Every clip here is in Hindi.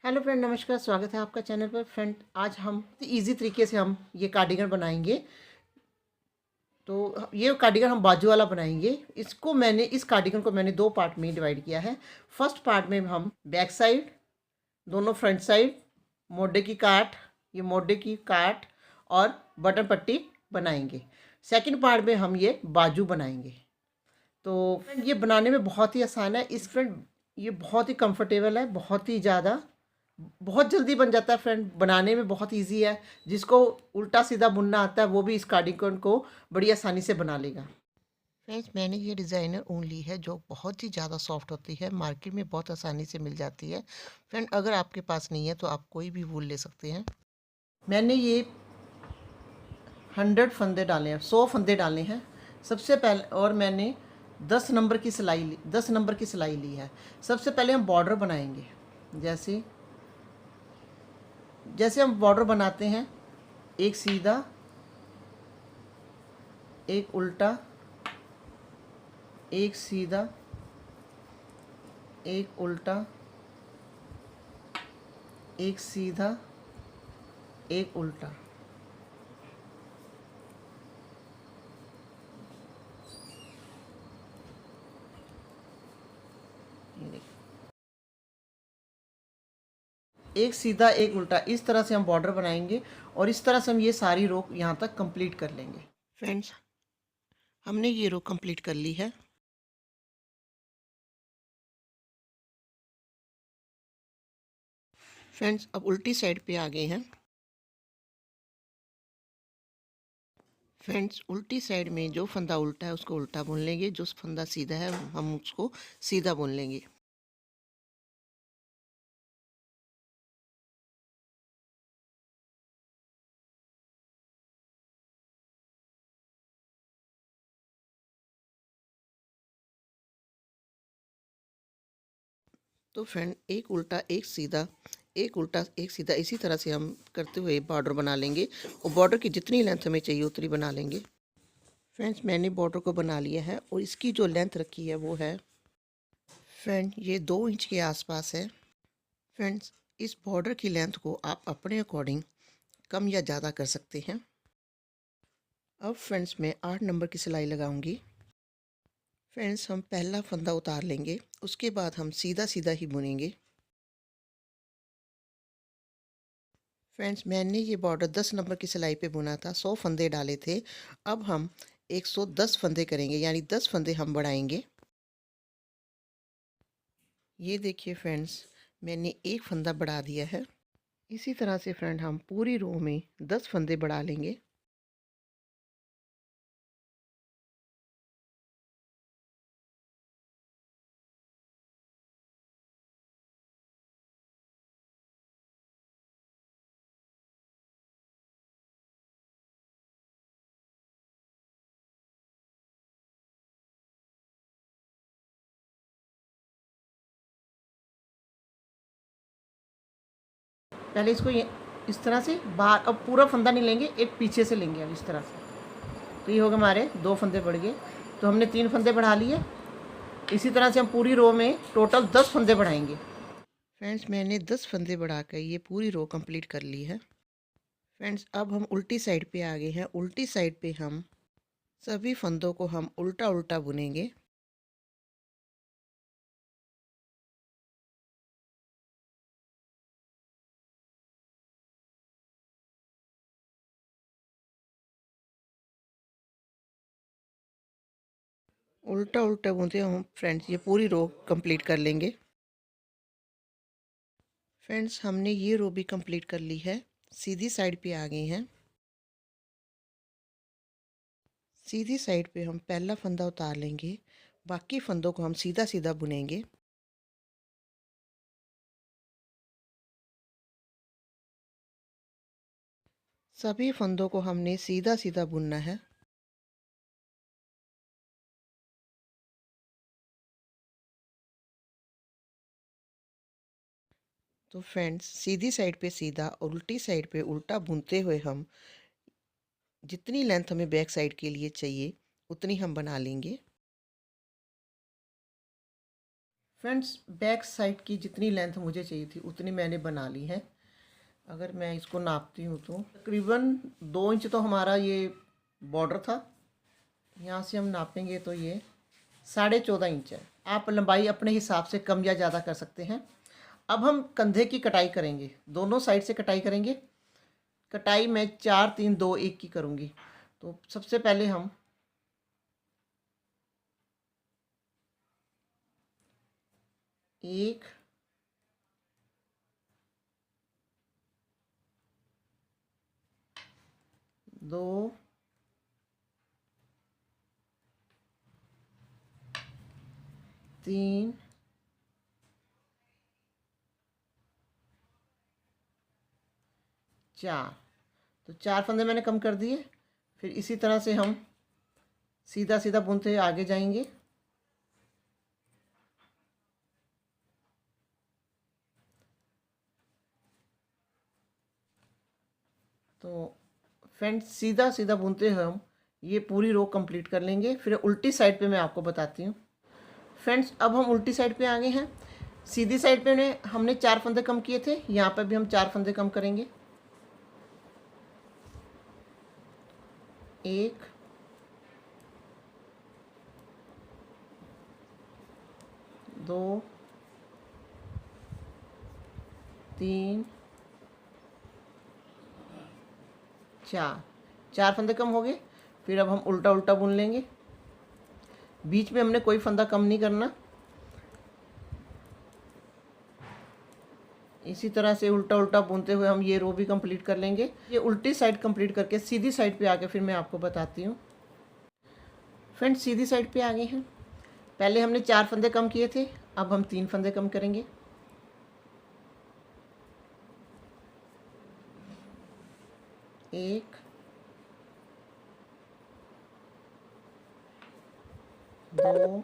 हेलो फ्रेंड, नमस्कार। स्वागत है आपका चैनल पर। फ्रेंड, आज हम इजी तरीके से हम ये कार्डिगन बनाएंगे। तो ये कार्डिगन हम बाजू वाला बनाएंगे। इस कार्डिगन को मैंने दो पार्ट में डिवाइड किया है। फर्स्ट पार्ट में हम बैक साइड, दोनों फ्रंट साइड, मोढे की काट, ये मोढे की काट और बटन पट्टी बनाएंगे। सेकंड पार्ट में हम ये बाजू बनाएंगे। तो फ्रेंड, ये बनाने में बहुत ही आसान है। ये बहुत ही कंफर्टेबल है, बहुत ही ज़्यादा, बहुत जल्दी बन जाता है फ्रेंड। बनाने में बहुत इजी है। जिसको उल्टा सीधा बुनना आता है वो भी इस कार्डिगन को बड़ी आसानी से बना लेगा। फ्रेंड्स, मैंने ये डिज़ाइनर ऊन ली है जो बहुत ही ज़्यादा सॉफ्ट होती है, मार्केट में बहुत आसानी से मिल जाती है। फ्रेंड, अगर आपके पास नहीं है तो आप कोई भी वूल ले सकते हैं। मैंने ये 100 फंदे डाले हैं, 100 फंदे डाले हैं सबसे पहले। और मैंने 10 नंबर की सिलाई ली, 10 नंबर की सिलाई ली है। सबसे पहले हम बॉर्डर बनाएंगे। जैसे जैसे हम बॉर्डर बनाते हैं, एक सीधा, एक उल्टा, एक सीधा, एक उल्टा, एक सीधा, एक उल्टा। ये देखिए, एक सीधा, एक उल्टा, इस तरह से हम बॉर्डर बनाएंगे और इस तरह से हम ये सारी रो यहाँ तक कंप्लीट कर लेंगे। फ्रेंड्स, हमने ये रो कंप्लीट कर ली है। फ्रेंड्स, अब उल्टी साइड पे आ गए हैं। फ्रेंड्स, उल्टी साइड में जो फंदा उल्टा है उसको उल्टा बुन लेंगे, जो फंदा सीधा है हम उसको सीधा बुन लेंगे। तो फ्रेंड, एक उल्टा, एक सीधा, एक उल्टा, एक सीधा, इसी तरह से हम करते हुए बॉर्डर बना लेंगे और बॉर्डर की जितनी लेंथ हमें चाहिए उतनी बना लेंगे। फ्रेंड्स, मैंने बॉर्डर को बना लिया है और इसकी जो लेंथ रखी है वो है फ्रेंड ये 2 इंच के आसपास है। फ्रेंड्स, इस बॉर्डर की लेंथ को आप अपने अकॉर्डिंग कम या ज़्यादा कर सकते हैं। अब फ्रेंड्स, मैं 8 नंबर की सिलाई लगाऊंगी। फ्रेंड्स, हम पहला फंदा उतार लेंगे, उसके बाद हम सीधा सीधा ही बुनेंगे। फ्रेंड्स, मैंने ये बॉर्डर 10 नंबर की सिलाई पे बुना था, 100 फंदे डाले थे। अब हम 110 फंदे करेंगे, यानी 10 फंदे हम बढ़ाएंगे। ये देखिए फ्रेंड्स, मैंने एक फंदा बढ़ा दिया है। इसी तरह से फ्रेंड हम पूरी रो में 10 फंदे बढ़ा लेंगे। पहले इसको ये इस तरह से बाहर, अब पूरा फंदा नहीं लेंगे, एक पीछे से लेंगे अब इस तरह से। तो ये हो गए हमारे 2 फंदे बढ़ गए। तो हमने 3 फंदे बढ़ा लिए। इसी तरह से हम पूरी रो में टोटल 10 फंदे बढ़ाएंगे। फ्रेंड्स, मैंने 10 फंदे बढ़ाकर ये पूरी रो कंप्लीट कर ली है। फ्रेंड्स, अब हम उल्टी साइड पे आ गए हैं। उल्टी साइड पे हम सभी फंदों को हम उल्टा उल्टा बुनेंगे। उल्टा उल्टा बुनते हम फ्रेंड्स ये पूरी रो कंप्लीट कर लेंगे। फ्रेंड्स, हमने ये रो भी कंप्लीट कर ली है। सीधी साइड पे आ गए हैं। सीधी साइड पे हम पहला फंदा उतार लेंगे, बाकी फंदों को हम सीधा सीधा बुनेंगे। सभी फंदों को हमने सीधा सीधा बुनना है। तो फ्रेंड्स, सीधी साइड पे सीधा और उल्टी साइड पे उल्टा बुनते हुए हम जितनी लेंथ हमें बैक साइड के लिए चाहिए उतनी हम बना लेंगे। फ्रेंड्स, बैक साइड की जितनी लेंथ मुझे चाहिए थी उतनी मैंने बना ली है। अगर मैं इसको नापती हूँ तो तकरीबन 2 इंच तो हमारा ये बॉर्डर था। यहाँ से हम नापेंगे तो ये 14.5 इंच है। आप लंबाई अपने हिसाब से कम या ज़्यादा कर सकते हैं। अब हम कंधे की कटाई करेंगे, दोनों साइड से कटाई करेंगे। कटाई मैं 4 3 2 1 की करूँगी। तो सबसे पहले हम 1 2 3 4। तो 4 फंदे मैंने कम कर दिए। फिर इसी तरह से हम सीधा सीधा बुनते हुए आगे जाएंगे। तो फ्रेंड्स, सीधा सीधा बुनते हुए हम ये पूरी रो कंप्लीट कर लेंगे। फिर उल्टी साइड पे मैं आपको बताती हूँ। फ्रेंड्स, अब हम उल्टी साइड पे आ गए हैं। सीधी साइड पे हमने 4 फंदे कम किए थे, यहाँ पर भी हम 4 फंदे कम करेंगे। 1 2 3 4। 4 फंदे कम हो गए। फिर अब हम उल्टा उल्टा बुन लेंगे। बीच में हमने कोई फंदा कम नहीं करना। इसी तरह से उल्टा उल्टा बुनते हुए हम ये रो भी कंप्लीट कर लेंगे। ये उल्टी साइड कंप्लीट करके सीधी साइड पे आके फिर मैं आपको बताती हूँ। फ्रेंड्स, सीधी साइड पे आ गए हैं। पहले हमने 4 फंदे कम किए थे, अब हम 3 फंदे कम करेंगे। 1 2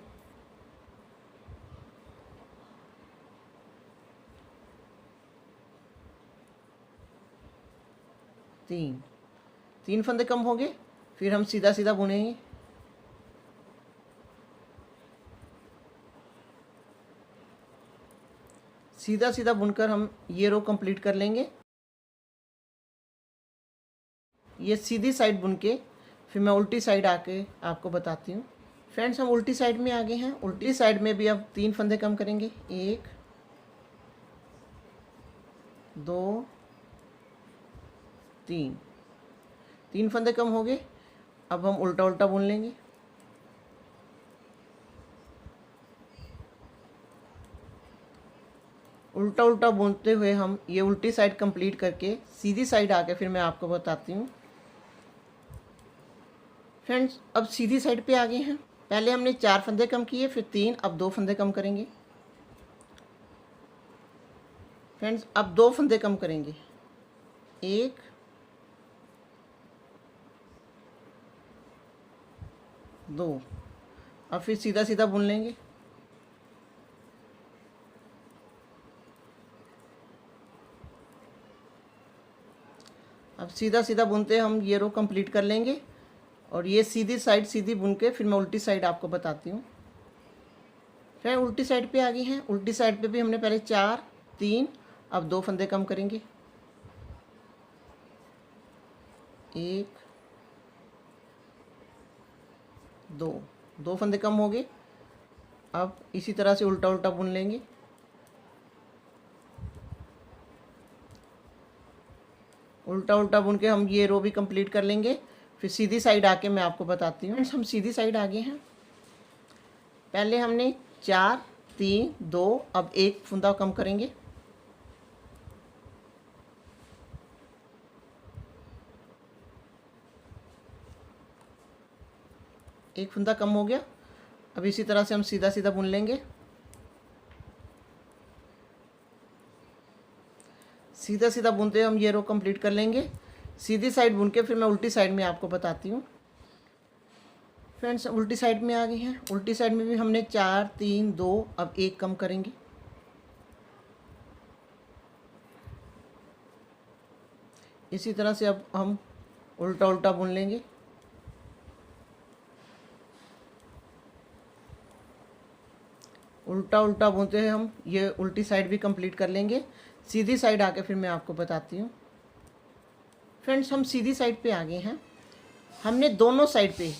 3 फंदे कम हो गए। फिर हम सीधा सीधा बुनेंगे। सीधा सीधा बुनकर हम ये रो कंप्लीट कर लेंगे। ये सीधी साइड बुन के फिर मैं उल्टी साइड आके आपको बताती हूँ। फ्रेंड्स, हम उल्टी साइड में आ गए हैं। उल्टी साइड में भी अब 3 फंदे कम करेंगे। 1 2 3। 3 फंदे कम हो गए। अब हम उल्टा उल्टा बुन लेंगे। उल्टा उल्टा बुनते हुए हम ये उल्टी साइड कंप्लीट करके सीधी साइड आके फिर मैं आपको बताती हूँ। फ्रेंड्स, अब सीधी साइड पे आ गए हैं। पहले हमने 4 फंदे कम किए, फिर 3, अब 2 फंदे कम करेंगे। फ्रेंड्स, अब 2 फंदे कम करेंगे। 1 2। अब फिर सीधा सीधा बुन लेंगे। अब सीधा सीधा बुनते हम ये रो कंप्लीट कर लेंगे। और ये सीधी साइड सीधी बुन के फिर मैं उल्टी साइड आपको बताती हूँ। फिर उल्टी साइड पे आ गई हैं। उल्टी साइड पे भी हमने पहले 4 3, अब 2 फंदे कम करेंगे। 1 2। 2 फंदे कम हो गए। अब इसी तरह से उल्टा उल्टा बुन लेंगे। उल्टा उल्टा बुन के हम ये रो भी कंप्लीट कर लेंगे। फिर सीधी साइड आके मैं आपको बताती हूँ। हम सीधी साइड आ गए हैं। पहले हमने 4 3 2, अब 1 फंदा कम करेंगे। एक फंदा कम हो गया। अब इसी तरह से हम सीधा सीधा बुन लेंगे। सीधा सीधा बुनते हम ये रो कंप्लीट कर लेंगे। सीधी साइड बुन के फिर मैं उल्टी साइड में आपको बताती हूँ। फ्रेंड्स, उल्टी साइड में आ गए हैं। उल्टी साइड में भी हमने 4 3 2, अब 1 कम करेंगे। इसी तरह से अब हम उल्टा उल्टा बुन लेंगे। उल्टा उल्टा बुनते हैं हम, ये उल्टी साइड भी कंप्लीट कर लेंगे। सीधी साइड आके फिर मैं आपको बताती हूँ। फ्रेंड्स, हम सीधी साइड पे आ गए हैं। हमने दोनों साइड पे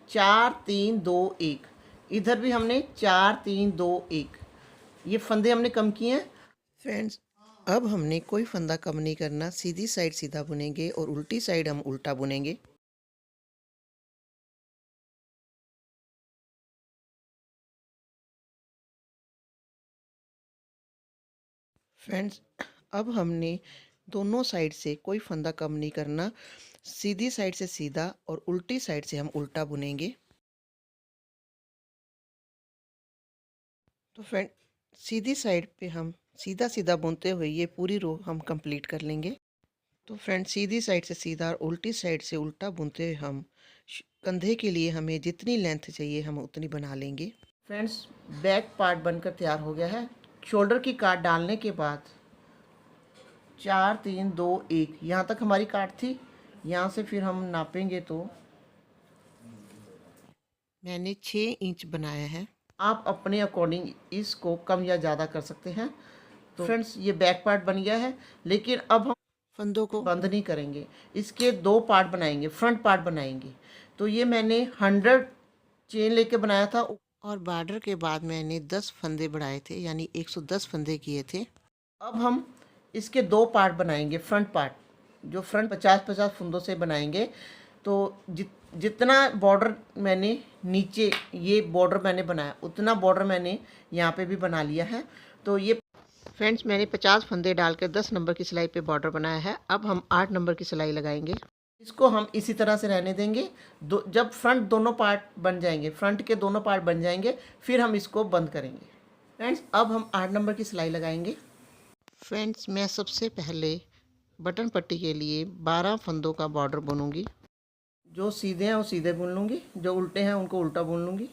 4 3 2 1, इधर भी हमने 4 3 2 1, ये फंदे हमने कम किए हैं। फ्रेंड्स, अब हमने कोई फंदा कम नहीं करना, सीधी साइड सीधा बुनेंगे और उल्टी साइड हम उल्टा बुनेंगे। फ्रेंड्स, अब हमने दोनों साइड से कोई फंदा कम नहीं करना, सीधी साइड से सीधा और उल्टी साइड से हम उल्टा बुनेंगे। तो फ्रेंड, सीधी साइड पे हम सीधा सीधा बुनते हुए ये पूरी रो हम कंप्लीट कर लेंगे। तो फ्रेंड, सीधी साइड से सीधा और उल्टी साइड से उल्टा बुनते हुए हम कंधे के लिए हमें जितनी लेंथ चाहिए हम उतनी बना लेंगे। फ्रेंड्स, बैक पार्ट बनकर तैयार हो गया है। शोल्डर की काट डालने के बाद 4 3 2 1 यहाँ तक हमारी काट थी। यहाँ से फिर हम नापेंगे तो मैंने 6 इंच बनाया है। आप अपने अकॉर्डिंग इसको कम या ज़्यादा कर सकते हैं। तो फ्रेंड्स, ये बैक पार्ट बन गया है, लेकिन अब हम फंदों को बंद नहीं करेंगे, इसके 2 पार्ट बनाएंगे, फ्रंट पार्ट बनाएंगे। तो ये मैंने 100 चेन लेके बनाया था और बॉर्डर के बाद मैंने 10 फंदे बढ़ाए थे, यानी 110 फंदे किए थे। अब हम इसके 2 पार्ट बनाएंगे, फ्रंट पार्ट जो फ्रंट 50-50 फंदों से बनाएंगे। तो जितना बॉर्डर मैंने नीचे ये बॉर्डर मैंने बनाया, उतना बॉर्डर मैंने यहाँ पे भी बना लिया है। तो ये फ्रेंड्स, मैंने 50 फंदे डालकर 10 नंबर की सिलाई पे बॉर्डर बनाया है। अब हम 8 नंबर की सिलाई लगाएंगे। इसको हम इसी तरह से रहने देंगे। जब फ्रंट दोनों पार्ट बन जाएंगे, फ्रंट के दोनों पार्ट बन जाएंगे, फिर हम इसको बंद करेंगे। फ्रेंड्स, अब हम 8 नंबर की सिलाई लगाएंगे। फ्रेंड्स, मैं सबसे पहले बटन पट्टी के लिए 12 फंदों का बॉर्डर बुनूंगी। जो सीधे हैं वो सीधे बुन लूँगी, जो उल्टे हैं उनको उल्टा बुन लूँगी।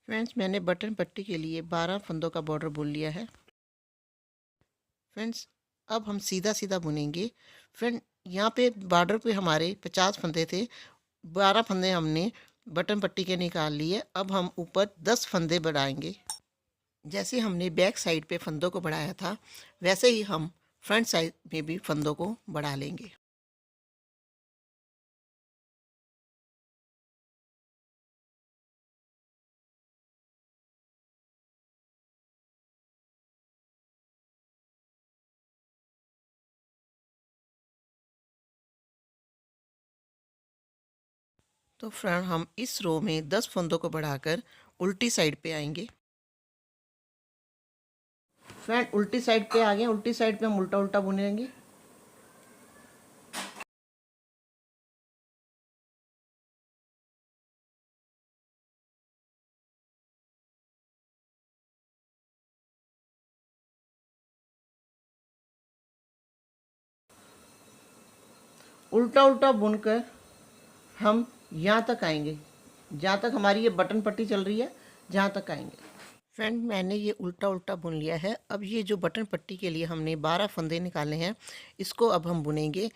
फ्रेंड्स, मैंने बटन पट्टी के लिए 12 फंदों का बॉर्डर बुन लिया है। फ्रेंड्स, अब हम सीधा सीधा बुनेंगे। फ्रेंड, यहाँ पे बॉर्डर पे हमारे 50 फंदे थे, 12 फंदे हमने बटन पट्टी के निकाल लिए। अब हम ऊपर 10 फंदे बढ़ाएंगे। जैसे हमने बैक साइड पे फंदों को बढ़ाया था, वैसे ही हम फ्रंट साइड में भी फंदों को बढ़ा लेंगे। तो फ्रेंड, हम इस रो में 10 फंदों को बढ़ाकर उल्टी साइड पे आएंगे। फ्रेंड, उल्टी साइड पे आ गए। उल्टी साइड पे हम उल्टा उल्टा बुनेंगे। उल्टा उल्टा बुनकर हम यहाँ तक आएंगे, जहाँ तक हमारी ये बटन पट्टी चल रही है, जहाँ तक आएंगे। फ्रेंड, मैंने ये उल्टा उल्टा बुन लिया है। अब ये जो बटन पट्टी के लिए हमने 12 फंदे निकाले हैं, इसको अब हम बुनेंगे,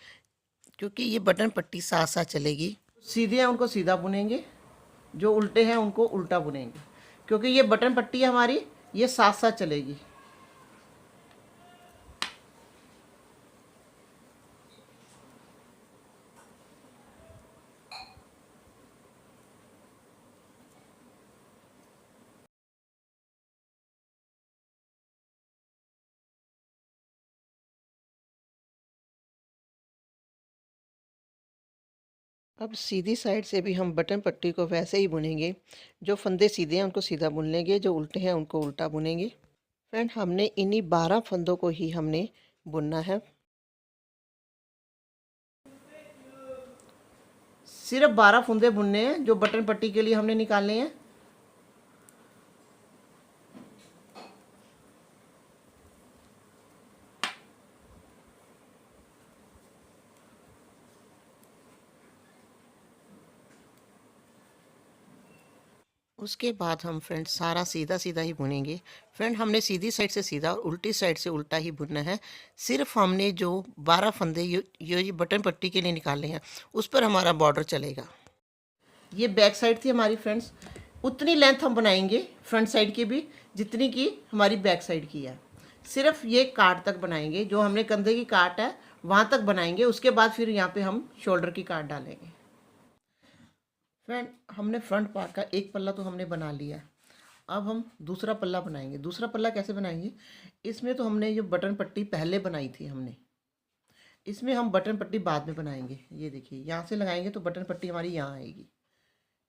क्योंकि ये बटन पट्टी साथ साथ चलेगी। सीधे हैं उनको सीधा बुनेंगे, जो उल्टे हैं उनको उल्टा बुनेंगे, क्योंकि ये बटन पट्टी है हमारी, ये साथ साथ चलेगी। अब सीधी साइड से भी हम बटन पट्टी को वैसे ही बुनेंगे। जो फंदे सीधे हैं उनको सीधा बुन लेंगे, जो उल्टे हैं उनको उल्टा बुनेंगे। फ्रेंड, हमने इन्हीं 12 फंदों को ही हमने बुनना है। सिर्फ 12 फंदे बुनने हैं, जो बटन पट्टी के लिए हमने निकालने हैं। उसके बाद हम फ्रेंड सारा सीधा सीधा ही बुनेंगे। फ्रेंड हमने सीधी साइड से सीधा और उल्टी साइड से उल्टा ही बुनना है। सिर्फ हमने जो 12 फंदे ये बटन पट्टी के लिए निकाले हैं उस पर हमारा बॉर्डर चलेगा। ये बैक साइड थी हमारी फ्रेंड्स, उतनी लेंथ हम बनाएंगे फ्रंट साइड की भी जितनी की हमारी बैक साइड की है। सिर्फ ये काट तक बनाएंगे, जो हमने कंधे की काट है वहाँ तक बनाएंगे। उसके बाद फिर यहाँ पे हम शोल्डर की काट डालेंगे। फ्रेंड हमने फ्रंट पार्ट का एक पल्ला तो हमने बना लिया। अब हम दूसरा पल्ला बनाएंगे। दूसरा पल्ला कैसे बनाएंगे, इसमें तो हमने जो बटन पट्टी पहले बनाई थी हमने, इसमें हम बटन पट्टी बाद में बनाएंगे। ये देखिए यहाँ से लगाएंगे तो बटन पट्टी हमारी यहाँ आएगी।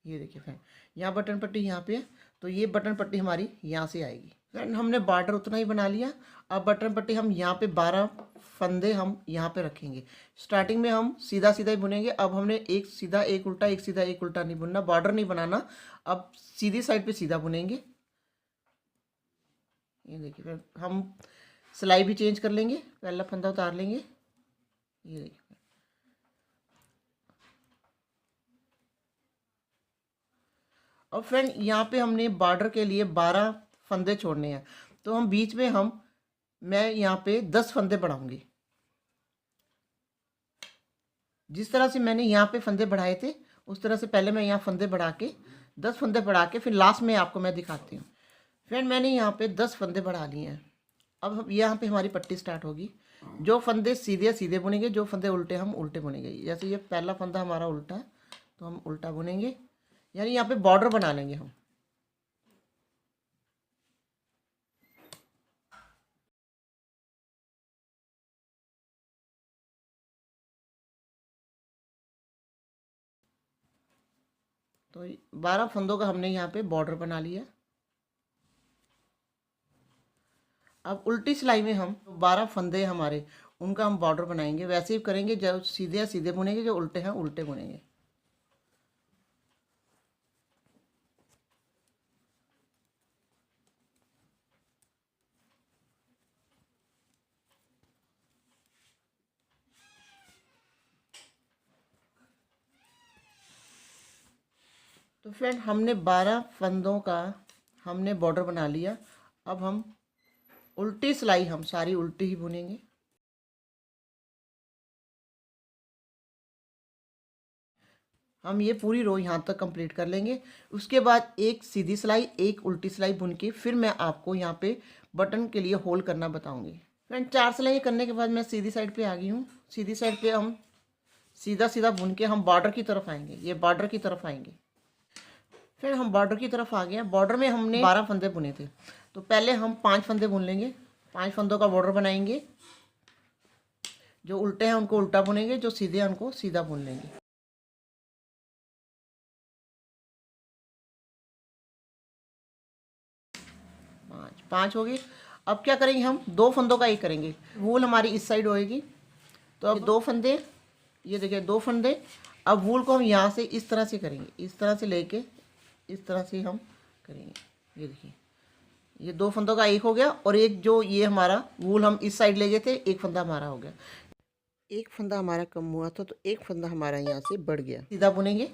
ये देखिए फ्रेंड, यहाँ बटन पट्टी यहाँ पे है तो ये बटन पट्टी हमारी यहाँ से आएगी। फ्रेंड हमने बॉर्डर उतना ही बना लिया। अब बटन पट्टी हम यहाँ पे 12 फंदे हम यहाँ पे रखेंगे। स्टार्टिंग में हम सीधा सीधा ही बुनेंगे। अब हमने एक सीधा एक उल्टा, एक सीधा एक उल्टा नहीं बुनना, बॉर्डर नहीं बनाना। अब सीधी साइड पे सीधा बुनेंगे। ये देखिए फ्रेंड, हम सिलाई भी चेंज कर लेंगे। पहला फंदा उतार लेंगे। ये देखिए, और फ्रेंड यहाँ पे हमने बॉर्डर के लिए 12 फंदे छोड़ने हैं तो हम बीच में मैं यहाँ पे 10 फंदे बढ़ाऊंगी। जिस तरह से मैंने यहाँ पे फंदे बढ़ाए थे उस तरह से पहले मैं यहाँ फंदे बढ़ा के 10 फंदे बढ़ा के फिर लास्ट में आपको मैं दिखाती हूँ। फ्रेंड मैंने यहाँ पे 10 फंदे बढ़ा लिए हैं। अब हम यहाँ पे हमारी पट्टी स्टार्ट होगी। जो फंदे सीधे सीधे बुनेंगे, जो फंदे उल्टे हम उल्टे बुनेंगे। जैसे ये पहला फंदा हमारा उल्टा है तो हम उल्टा बुनेंगे, यानी यहाँ पे बॉर्डर बना लेंगे हम। तो 12 फंदों का हमने यहाँ पे बॉर्डर बना लिया। अब उल्टी सिलाई में हम 12 फंदे हमारे उनका हम बॉर्डर बनाएंगे। वैसे ही करेंगे, जो सीधे सीधे बुनेंगे, जो उल्टे हैं उल्टे बुनेंगे। तो फ्रेंड हमने 12 फंदों का हमने बॉर्डर बना लिया। अब हम उल्टी सिलाई हम सारी उल्टी ही बुनेंगे। हम ये पूरी रो यहाँ तक कंप्लीट कर लेंगे। उसके बाद एक सीधी सिलाई एक उल्टी सिलाई बुन के फिर मैं आपको यहाँ पे बटन के लिए होल करना बताऊंगी। फ्रेंड 4 सिलाई करने के बाद मैं सीधी साइड पे आ गई हूँ। सीधी साइड पे हम सीधा सीधा बुन के हम बॉर्डर की तरफ आएंगे। ये बॉर्डर की तरफ आएंगे। फिर हम बॉर्डर की तरफ आ गए। बॉर्डर में हमने 12 फंदे बुने थे तो पहले हम 5 फंदे बुन लेंगे। 5 फंदों का बॉर्डर बनाएंगे। जो उल्टे हैं उनको उल्टा बुनेंगे, जो सीधे हैं उनको सीधा बुन लेंगे। पाँच हो गई। अब क्या करेंगे, हम 2 फंदों का एक करेंगे। वूल हमारी इस साइड होएगी तो अब 2 फंदे, ये देखिए 2 फंदे। अब वूल को हम यहाँ से इस तरह से करेंगे, इस तरह से लेके इस तरह से हम करेंगे। ये देखिए, ये 2 फंदों का एक हो गया। और एक जो ये हमारा वूल हम इस साइड ले गए थे, एक फंदा हमारा हो गया। एक फंदा हमारा कम हुआ था तो एक फंदा हमारा यहाँ से बढ़ गया। सीधा बुनेंगे,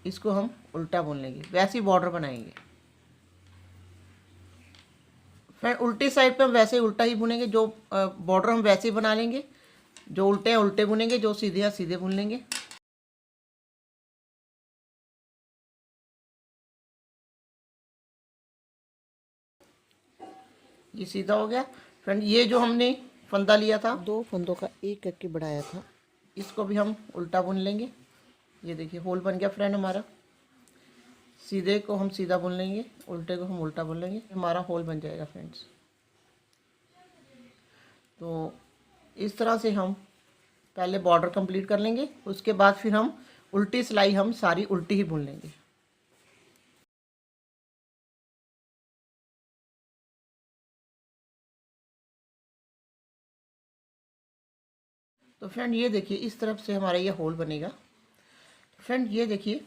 इसको हम उल्टा बुन लेंगे। वैसे ही बॉर्डर बनाएंगे। फिर उल्टी साइड पे हम वैसे ही उल्टा ही बुनेंगे। जो बॉर्डर हम वैसे ही बना लेंगे। जो उल्टे हैं उल्टे बुनेंगे, जो सीधे हैं सीधे बुन लेंगे। ये सीधा हो गया। फ्रेंड ये जो हमने फंदा लिया था, 2 फंदों का एक करके बढ़ाया था, इसको भी हम उल्टा बुन लेंगे। ये देखिए होल बन गया फ्रेंड हमारा। सीधे को हम सीधा बुन लेंगे, उल्टे को हम उल्टा बुन लेंगे, हमारा होल बन जाएगा फ्रेंड्स। तो इस तरह से हम पहले बॉर्डर कंप्लीट कर लेंगे। उसके बाद फिर हम उल्टी सिलाई हम सारी उल्टी ही बुन लेंगे। तो फ्रेंड ये देखिए इस तरफ से हमारा ये होल बनेगा। फ्रेंड ये देखिए,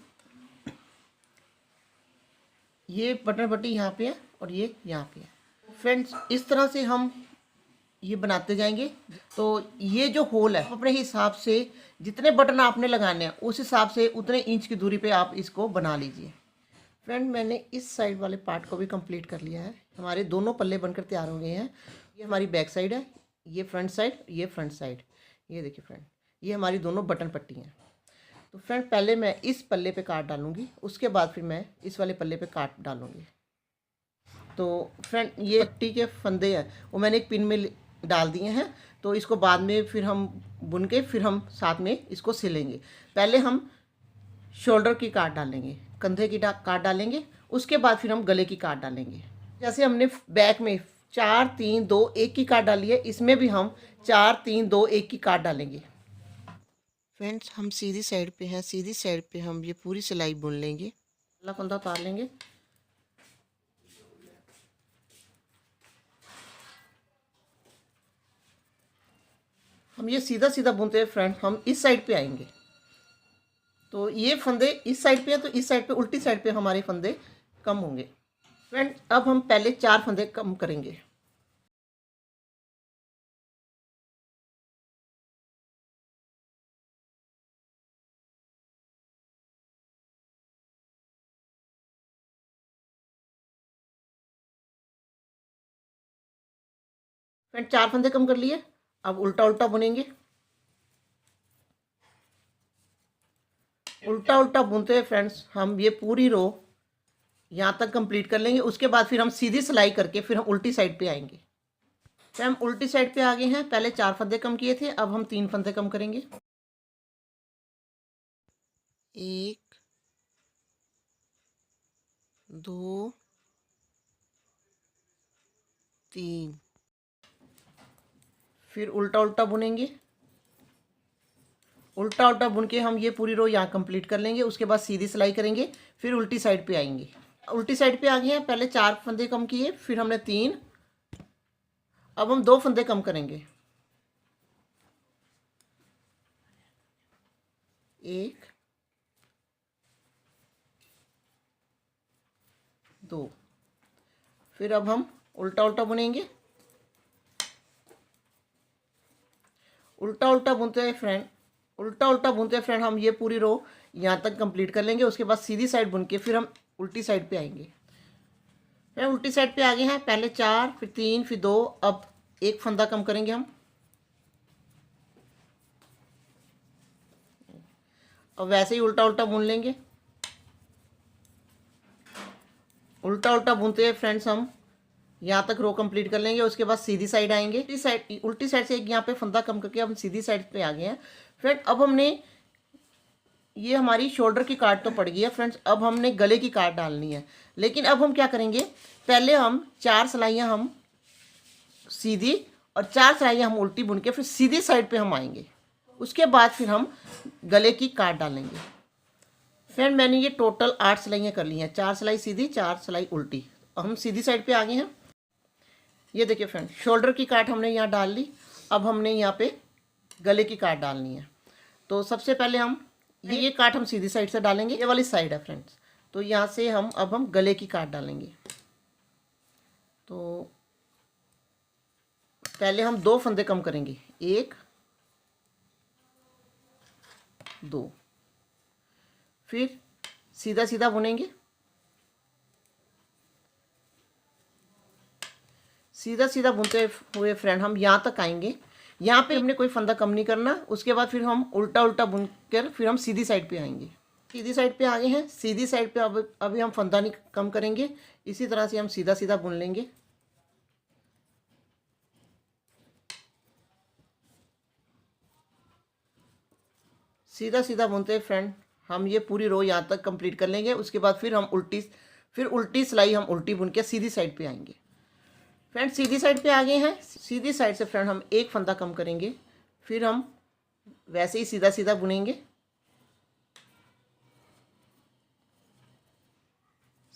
ये बटन पट्टी यहाँ पे है और ये यहाँ पे है। फ्रेंड्स इस तरह से हम ये बनाते जाएंगे। तो ये जो होल है अपने हिसाब से जितने बटन आपने लगाने हैं उस हिसाब से उतने इंच की दूरी पे आप इसको बना लीजिए। फ्रेंड मैंने इस साइड वाले पार्ट को भी कंप्लीट कर लिया है। हमारे दोनों पल्ले बनकर तैयार हो गए हैं। ये हमारी बैक साइड है, ये फ्रंट साइड, ये फ्रंट साइड। ये देखिए फ्रेंड, ये हमारी दोनों बटन पट्टी हैं। तो फ्रेंड पहले मैं इस पल्ले पे काट डालूँगी, उसके बाद फिर मैं इस वाले पल्ले पे काट डालूँगी। तो फ्रेंड ये पट्टी के फंदे हैं वो मैंने एक पिन में डाल दिए हैं। तो इसको बाद में फिर हम बुन के फिर हम साथ में इसको सिलेंगे। पहले हम शोल्डर की काट डालेंगे, कंधे की काट डालेंगे, उसके बाद फिर हम गले की काट डालेंगे। जैसे हमने बैक में 4 3 2 1 की काट डाली है, इसमें भी हम 4 3 2 1 की काट डालेंगे। फ्रेंड्स हम सीधी साइड पे हैं, सीधी साइड पे हम ये पूरी सिलाई बुन लेंगे। पहला फंदा उतार लेंगे, हम ये सीधा सीधा बुनते हैं फ्रेंड। हम इस साइड पे आएंगे, तो ये फंदे इस साइड पे है, तो इस साइड पे उल्टी साइड पे हमारे फंदे कम होंगे। फ्रेंड अब हम पहले 4 फंदे कम करेंगे। फ्रेंड 4 फंदे कम कर लिए। अब उल्टा उल्टा बुनेंगे, उल्टा उल्टा बुनते हैं फ्रेंड्स हम ये पूरी रो यहाँ तक कंप्लीट कर लेंगे। उसके बाद फिर हम सीधी सिलाई करके फिर हम उल्टी साइड पे आएंगे। फिर हम उल्टी साइड पे आ गए हैं। पहले 4 फंदे कम किए थे, अब हम 3 फंदे कम करेंगे। 1 2 3, फिर उल्टा उल्टा बुनेंगे। उल्टा उल्टा बुन के हम ये पूरी रो यहाँ कंप्लीट कर लेंगे। उसके बाद सीधी सिलाई करेंगे, फिर उल्टी साइड पे आएंगे। उल्टी साइड पे आ गए हैं। पहले 4 फंदे कम किए, फिर हमने 3, अब हम 2 फंदे कम करेंगे। 1 2, फिर अब हम उल्टा उल्टा बुनेंगे। उल्टा उल्टा बुनते हैं फ्रेंड, उल्टा उल्टा बुनते हैं फ्रेंड हम ये पूरी रो यहाँ तक कंप्लीट कर लेंगे। उसके बाद सीधी साइड बुन के फिर हम उल्टी साइड पे आएंगे। फिर उल्टी साइड पे आ गए हैं। पहले 4, फिर 3, फिर 2, अब 1 फंदा कम करेंगे हम। अब वैसे ही उल्टा उल्टा बुन लेंगे। उल्टा उल्टा बुनते हैं फ्रेंड्स हम यहाँ तक रो कंप्लीट कर लेंगे। उसके बाद सीधी साइड आएंगे। उल्टी साइड से एक यहाँ पे फंदा कम करके हम सीधी साइड पे आ गए हैं। फ्रेंड अब हमने ये हमारी शोल्डर की काट तो पड़ गई है फ्रेंड्स, अब हमने गले की काट डालनी है। लेकिन अब हम क्या करेंगे, पहले हम 4 सिलाइयाँ हम सीधी और 4 सिलाइयाँ हम उल्टी बुन के फिर सीधी साइड पे हम आएंगे। उसके बाद फिर हम गले की काट डालेंगे। फ्रेंड मैंने ये टोटल 8 सिलाइयाँ कर ली हैं, 4 सिलाई सीधी, 4 सिलाई उल्टी। हम सीधी साइड पे आ गए हैं। ये देखिए फ्रेंड, शोल्डर की काट हमने यहाँ डाल ली। अब हमने यहाँ पे गले की काट डालनी है। तो सबसे पहले हम ये काट हम सीधी साइड से डालेंगे। ये वाली साइड है फ्रेंड्स, तो यहाँ से अब हम गले की काट डालेंगे। तो पहले हम 2 फंदे कम करेंगे, 1 2, फिर सीधा सीधा बुनेंगे। सीधा सीधा बुनते हुए फ्रेंड हम यहाँ तक आएंगे। यहाँ पे हमने कोई फंदा कम नहीं करना। उसके बाद फिर हम उल्टा उल्टा बुन कर फिर हम सीधी साइड पे आएंगे। सीधी साइड पे आ गए हैं। सीधी साइड पे अब अभी हम फंदा नहीं कम करेंगे। इसी तरह से हम सीधा सीधा बुन लेंगे। सीधा सीधा बुनते फ्रेंड हम ये पूरी रो यहाँ तक कंप्लीट कर लेंगे। उसके बाद फिर हम उल्टी सिलाई हम उल्टी बुन के सीधी साइड पे आएंगे। फ्रेंड सीधी साइड पे आ गए हैं। सीधी साइड से फ्रेंड हम 1 फंदा कम करेंगे, फिर हम वैसे ही सीधा सीधा बुनेंगे।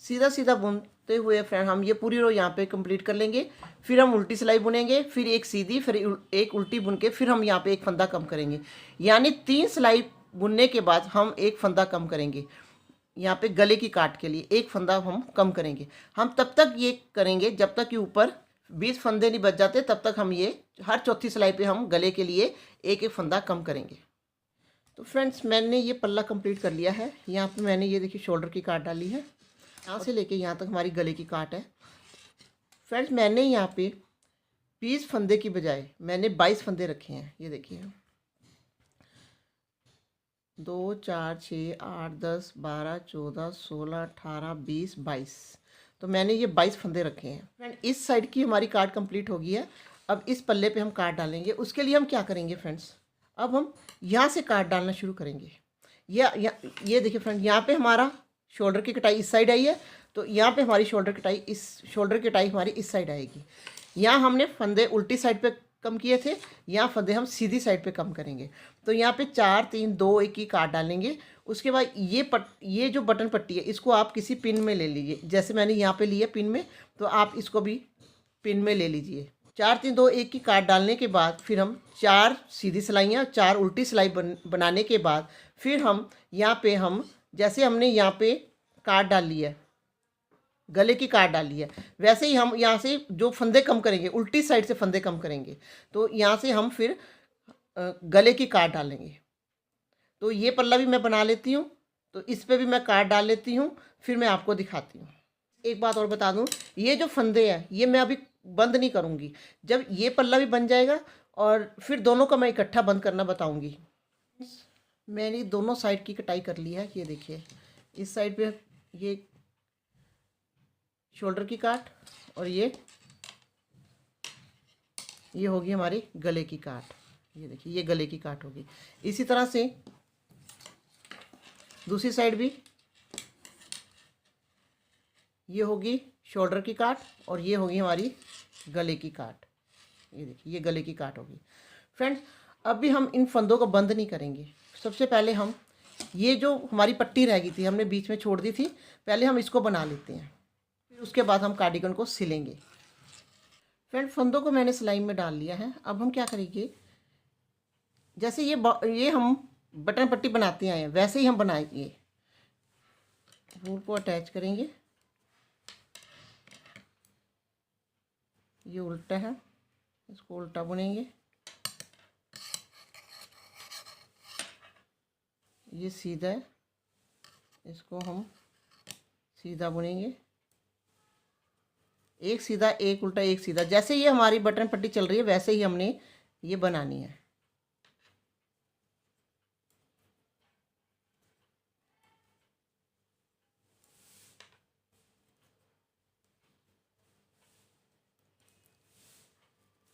सीधा सीधा बुनते हुए फ्रेंड हम ये पूरी रो यहाँ पे कंप्लीट कर लेंगे। फिर हम उल्टी सिलाई बुनेंगे, फिर एक सीधी, फिर एक उल्टी बुन के फिर हम यहाँ पे 1 फंदा कम करेंगे। यानी 3 सिलाई बुनने के बाद हम 1 फंदा कम करेंगे। यहाँ पे गले की काट के लिए 1 फंदा हम कम करेंगे। हम तब तक ये करेंगे जब तक कि ऊपर 20 फंदे नहीं बच जाते, तब तक हम ये हर चौथी सिलाई पे हम गले के लिए 1 फंदा कम करेंगे। तो फ्रेंड्स मैंने ये पल्ला कंप्लीट कर लिया है। यहाँ पे मैंने ये देखिए शोल्डर की काट डाली है। यहाँ से लेके यहाँ तक हमारी गले की काट है। फ्रेंड्स मैंने यहाँ पे 20 फंदे की बजाय मैंने 22 फंदे रखे हैं। ये देखिए 2 4 6 8 10 12 14 16 18 20 22, तो मैंने ये 22 फंदे रखे हैं। फ्रेंड इस साइड की हमारी कार्ड कंप्लीट हो गई है। अब इस पल्ले पे हम कार्ड डालेंगे। उसके लिए हम क्या करेंगे फ्रेंड्स, अब हम यहाँ से कार्ड डालना शुरू करेंगे। ये देखिए फ्रेंड, यहाँ पे हमारा शोल्डर की कटाई इस साइड आई है, तो यहाँ पे हमारी शोल्डर कटाई हमारी इस साइड आएगी। यहाँ हमने फंदे उल्टी साइड पे कम किए थे, यहाँ फंदे हम सीधी साइड पे कम करेंगे। तो यहाँ पे 4 3 2 1 की काट डालेंगे। उसके बाद ये जो बटन पट्टी है इसको आप किसी पिन में ले लीजिए। जैसे मैंने यहाँ पे लिया पिन में, तो आप इसको भी पिन में ले लीजिए। 4 3 2 1 की काट डालने के बाद फिर हम 4 सीधी सिलाइयाँ, 4 उल्टी सिलाई बनाने के बाद फिर हम यहाँ पे जैसे हमने यहाँ पे काट डाल ली है, गले की काट डाली है, वैसे ही हम यहाँ से जो फंदे कम करेंगे, उल्टी साइड से फंदे कम करेंगे, तो यहाँ से हम फिर गले की काट डालेंगे। तो ये पल्ला भी मैं बना लेती हूँ, तो इस पर भी मैं काट डाल लेती हूँ, फिर मैं आपको दिखाती हूँ। एक बात और बता दूँ, ये जो फंदे हैं ये मैं अभी बंद नहीं करूँगी। जब ये पल्ला भी बन जाएगा और फिर दोनों का मैं इकट्ठा बंद करना बताऊँगी। मैंने दोनों साइड की कटाई कर ली है। ये देखिए इस साइड पे ये शोल्डर की काट और ये होगी हमारी गले की काट। ये देखिए ये गले की काट होगी। इसी तरह से दूसरी साइड भी ये होगी शोल्डर की काट और ये होगी हमारी गले की काट। ये देखिए ये गले की काट होगी। फ्रेंड्स अभी हम इन फंदों को बंद नहीं करेंगे। सबसे पहले हम ये जो हमारी पट्टी रह गई थी, हमने बीच में छोड़ दी थी, पहले हम इसको बना लेते हैं, फिर उसके बाद हम कार्डिगन को सिलेंगे। फ्रेंड फंदों को मैंने सिलाई में डाल लिया है। अब हम क्या करेंगे, जैसे ये हम बटन पट्टी बनाते आए हैं वैसे ही हम बनाएंगे। वूल को अटैच करेंगे, ये उल्टा है, इसको उल्टा बुनेंगे, ये सीधा है, इसको हम सीधा बुनेंगे। एक सीधा एक उल्टा एक सीधा, जैसे ये हमारी बटन पट्टी चल रही है वैसे ही हमने ये बनानी है।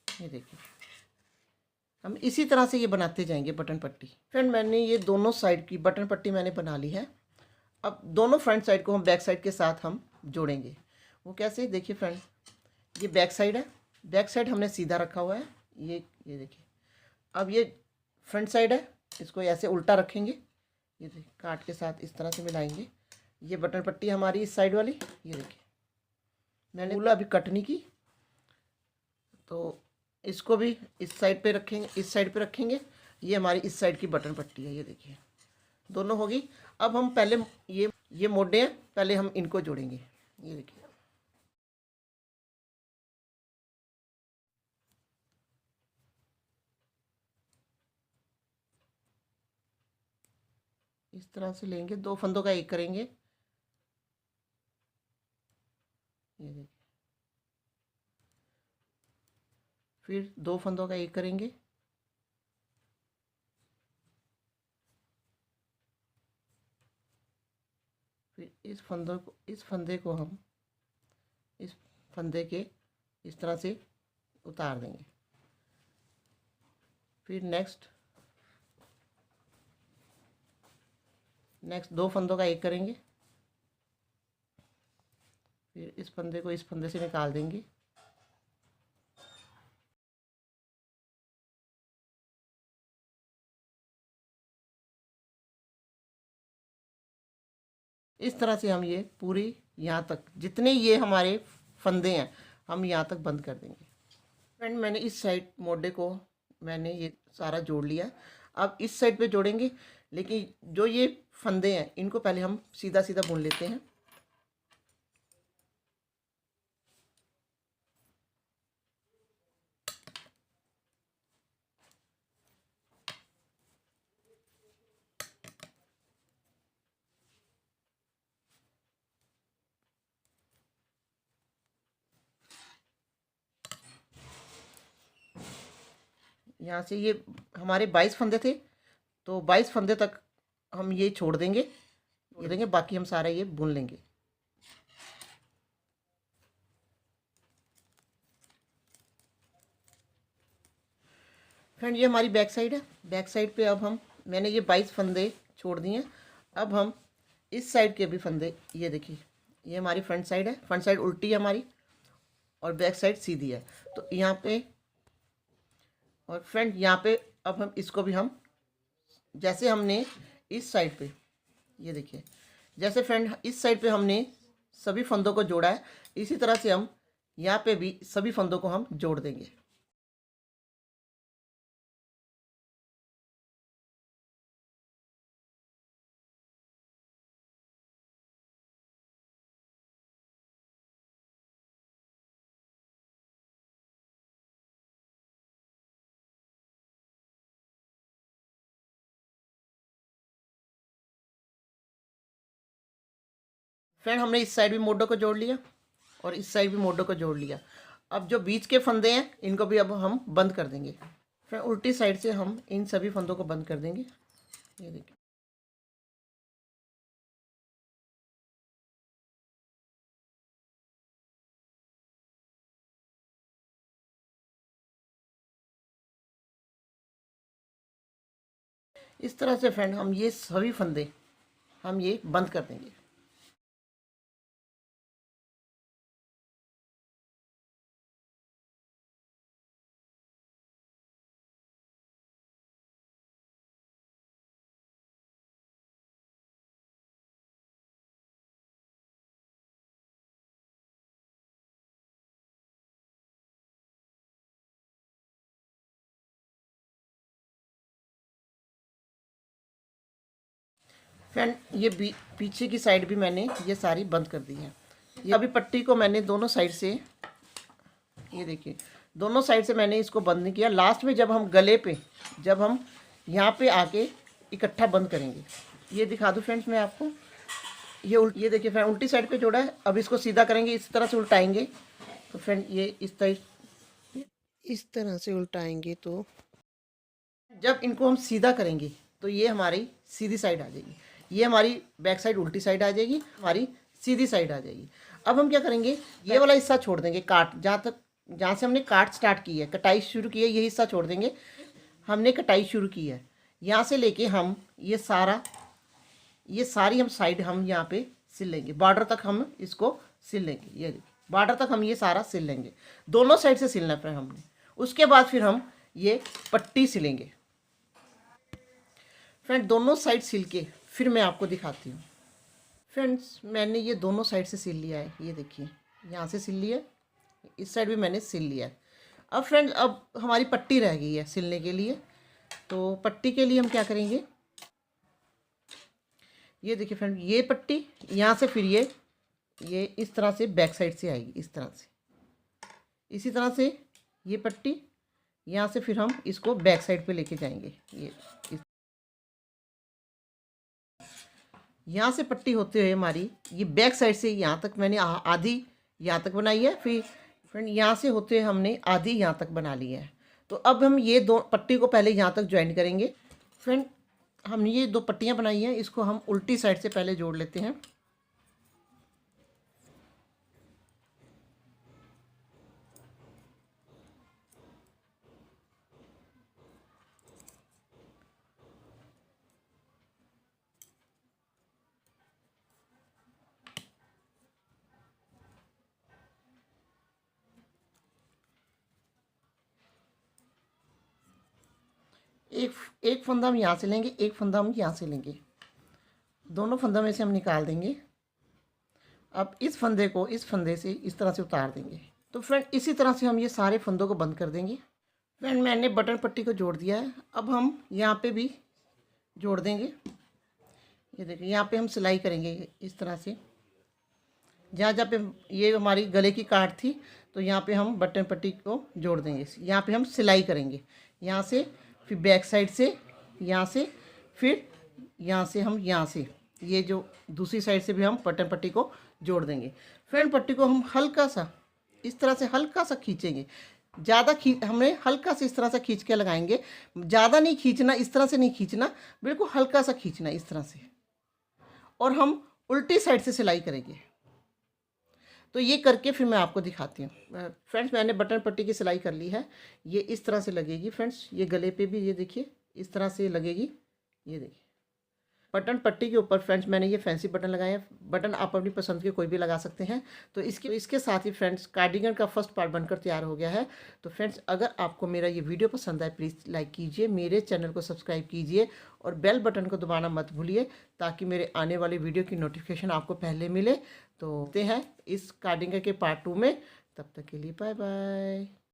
ये देखिए हम इसी तरह से ये बनाते जाएंगे बटन पट्टी। फ्रेंड मैंने ये दोनों साइड की बटन पट्टी मैंने बना ली है। अब दोनों फ्रंट साइड को हम बैक साइड के साथ हम जोड़ेंगे। वो कैसे, देखिए फ्रेंड ये बैक साइड है, बैक साइड हमने सीधा रखा हुआ है, ये देखिए। अब ये फ्रंट साइड है, इसको ऐसे उल्टा रखेंगे, ये देखिए काट के साथ इस तरह से मिलाएंगे। ये बटन पट्टी हमारी इस साइड वाली, ये देखिए मैंने बोला अभी कट नहीं की, तो इसको भी इस साइड पे रखेंगे, इस साइड पे रखेंगे। ये हमारी इस साइड की बटन पट्टी है, ये देखिए दोनों होगी। अब हम पहले ये मोड़े हैं, पहले हम इनको जोड़ेंगे। ये देखिए इस तरह से लेंगे, दो फंदों का एक करेंगे। ये देखिए फिर दो फंदों का एक करेंगे, फिर इस फंदे को हम इस फंदे के इस तरह से उतार देंगे। फिर नेक्स्ट दो फंदों का एक करेंगे, फिर इस फंदे को इस फंदे से निकाल देंगे। इस तरह से हम ये पूरी यहाँ तक जितने ये हमारे फंदे हैं हम यहाँ तक बंद कर देंगे। फ्रेंड मैंने इस साइड मोडे को मैंने ये सारा जोड़ लिया। अब इस साइड पे जोड़ेंगे, लेकिन जो ये फंदे हैं इनको पहले हम सीधा सीधा बुन लेते हैं। यहाँ से ये हमारे 22 फंदे थे, तो 22 फंदे तक हम ये छोड़ देंगे, बाकी हम सारा ये बुन लेंगे। फ्रेंड, ये हमारी बैक साइड है। बैक साइड पे अब मैंने ये 22 फंदे छोड़ दिए। अब हम इस साइड के भी फंदे, ये देखिए, ये हमारी फ्रंट साइड है। फ्रंट साइड उल्टी है हमारी और बैक साइड सीधी है। तो यहाँ पे और फ्रेंड यहाँ पे अब हम इसको भी जैसे हमने इस साइड पे, ये देखिए, जैसे फ्रेंड इस साइड पे हमने सभी फंदों को जोड़ा है, इसी तरह से हम यहाँ पे भी सभी फंदों को हम जोड़ देंगे। फ्रेंड, हमने इस साइड भी मोडो को जोड़ लिया और इस साइड भी मोडो को जोड़ लिया। अब जो बीच के फंदे हैं इनको भी अब हम बंद कर देंगे। फ्रेंड, उल्टी साइड से हम इन सभी फंदों को बंद कर देंगे। ये देखिए, इस तरह से फ्रेंड हम ये सभी फंदे हम ये बंद कर देंगे। फ्रेंड, ये पीछे की साइड भी मैंने ये सारी बंद कर दी है। ये अभी पट्टी को मैंने दोनों साइड से, ये देखिए, दोनों साइड से मैंने इसको बंद नहीं किया। लास्ट में जब हम गले पे, जब हम यहाँ पे आके इकट्ठा बंद करेंगे, ये दिखा दूँ फ्रेंड्स मैं आपको। ये देखिए फ्रेंड, उल्टी साइड पे जोड़ा है। अब इसको सीधा करेंगे, इस तरह से उल्टाएंगे तो फ्रेंड ये इस तरह से उल्टाएंगे तो जब इनको हम सीधा करेंगे तो ये हमारी सीधी साइड आ जाएगी। ये हमारी बैक साइड उल्टी साइड आ जाएगी, हमारी सीधी साइड आ जाएगी। अब हम क्या करेंगे, ये वाला हिस्सा छोड़ देंगे, काट जहाँ से हमने काट स्टार्ट की है, कटाई शुरू की है, ये हिस्सा छोड़ देंगे। हमने कटाई शुरू की है, यहाँ से लेके हम ये सारी हम साइड हम यहाँ पे सिल लेंगे। बॉर्डर तक हम इसको सिल लेंगे। ये देखिए, बॉर्डर तक हम ये सारा सिल लेंगे। दोनों साइड से सिलना है हमने। उसके बाद फिर हम ये पट्टी सिलेंगे। फ्रेंड, दोनों साइड सिल के फिर मैं आपको दिखाती हूँ। फ्रेंड्स, मैंने ये दोनों साइड से सिल लिया है। ये देखिए, यहाँ से सिल लिया, इस साइड भी मैंने सिल लिया है। अब फ्रेंड्स, अब हमारी पट्टी रह गई है सिलने के लिए। तो पट्टी के लिए हम क्या करेंगे, ये देखिए फ्रेंड, ये पट्टी यहाँ से फिर ये इस तरह से बैक साइड से आएगी, इस तरह से। इसी तरह से ये पट्टी यहाँ से फिर हम इसको बैक साइड पे लेके जाएंगे। यहाँ से पट्टी होते हुए हमारी ये बैक साइड से यहाँ तक मैंने आधी यहाँ तक बनाई है। फिर फ्रेंड, यहाँ से होते हुए हमने आधी यहाँ तक बना ली है। तो अब हम ये दो पट्टी को पहले यहाँ तक ज्वाइन करेंगे। फ्रेंड, हमने ये दो पट्टियाँ बनाई हैं, इसको हम उल्टी साइड से पहले जोड़ लेते हैं। एक फंदा हम यहाँ से लेंगे, एक फंदा हम यहाँ से लेंगे। दोनों फंदों में से हम निकाल देंगे। अब इस फंदे को इस फंदे से इस तरह से उतार देंगे। तो फ्रेंड, इसी तरह से हम ये सारे फंदों को बंद कर देंगे। फ्रेंड, मैंने बटन पट्टी को जोड़ दिया है। अब हम यहाँ पे भी जोड़ देंगे। ये देखिए, यहाँ पे हम सिलाई करेंगे इस तरह से। जहाँ जहाँ पे ये हमारी गले की काट थी, तो यहाँ पे हम बटन पट्टी को जोड़ देंगे। यहाँ पे हम सिलाई करेंगे, यहाँ से, फिर बैक साइड से, यहाँ से, फिर यहाँ से हम यहाँ से, ये जो दूसरी साइड से भी हम बटन पट्टी को जोड़ देंगे। फ्रेंड, पट्टी को हम हल्का सा इस तरह से हल्का सा खींचेंगे। ज़्यादा हमें हल्का से इस तरह से खींच के लगाएंगे, ज़्यादा नहीं खींचना, इस तरह से नहीं खींचना, बिल्कुल हल्का सा खींचना इस तरह से। और हम उल्टी साइड से सिलाई करेंगे। तो ये करके फिर मैं आपको दिखाती हूँ। फ्रेंड्स मैंने बटन पट्टी की सिलाई कर ली है। ये इस तरह से लगेगी फ्रेंड्स, ये गले पे भी ये देखिए इस तरह से लगेगी। ये देखिए बटन पट्टी के ऊपर फ्रेंड्स मैंने ये फैंसी बटन लगाए हैं। बटन आप अपनी पसंद के कोई भी लगा सकते हैं। तो इसके साथ ही फ्रेंड्स कार्डिगन का फर्स्ट पार्ट बनकर तैयार हो गया है। तो फ्रेंड्स अगर आपको मेरा ये वीडियो पसंद आए प्लीज़ लाइक कीजिए, मेरे चैनल को सब्सक्राइब कीजिए और बेल बटन को दबाना मत भूलिए, ताकि मेरे आने वाली वीडियो की नोटिफिकेशन आपको पहले मिले। तो होते हैं इस कार्डिगन के पार्ट 2 में। तब तक के लिए बाय बाय।